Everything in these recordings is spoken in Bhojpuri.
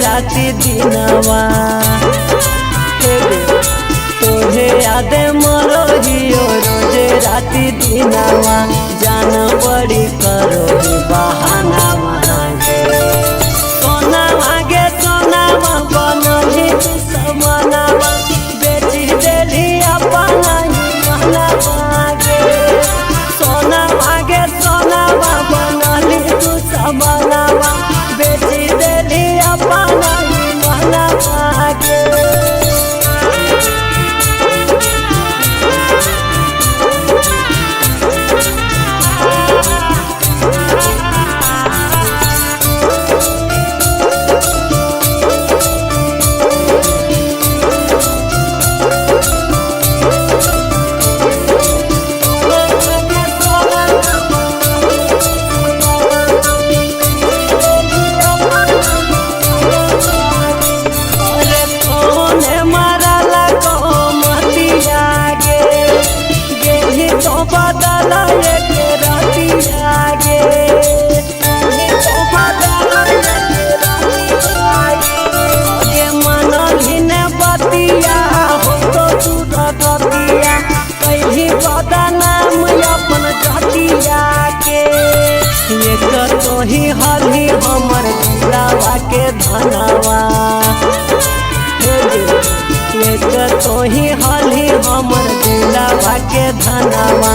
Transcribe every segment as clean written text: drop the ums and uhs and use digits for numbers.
राति दिनवा तोहे याद मरो हियो रोजे राति दिनवा जान बड़ी करो बहाना मांगे सोना मांगे सोना बनही समानावा बेची देली अपना ही महना मांगे सोना मांगे सोना बनही तू समानावा बेची देली अपना ही महना मांगे। तोही हली हमर दिलावा के धनवा तोही हली हमर दिलावा के धनवा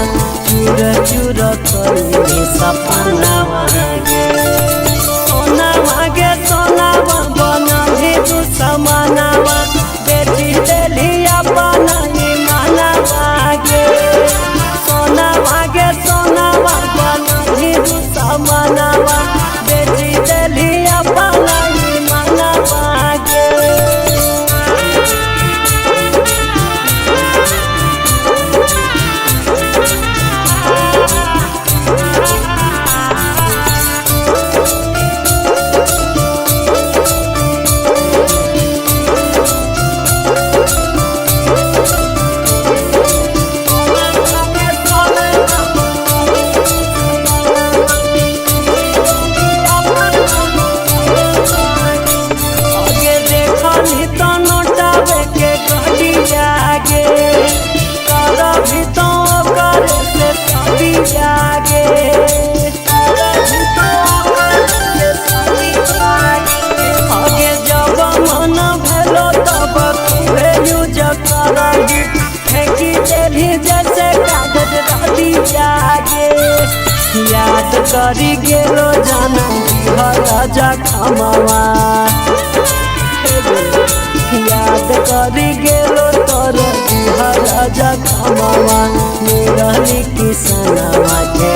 चूर चूर करी सपनावा सोना मांगे सोना बनही तू समानावा बेची देली अपना ही माना मांगे सोना मांगे सोना बनही तू समानावा बेची देली अपना ही माना मांगे। याद करी गेलो जानम राजा खमावा याद करी गेलो तोर राजा खमावा मेरली किसनवा के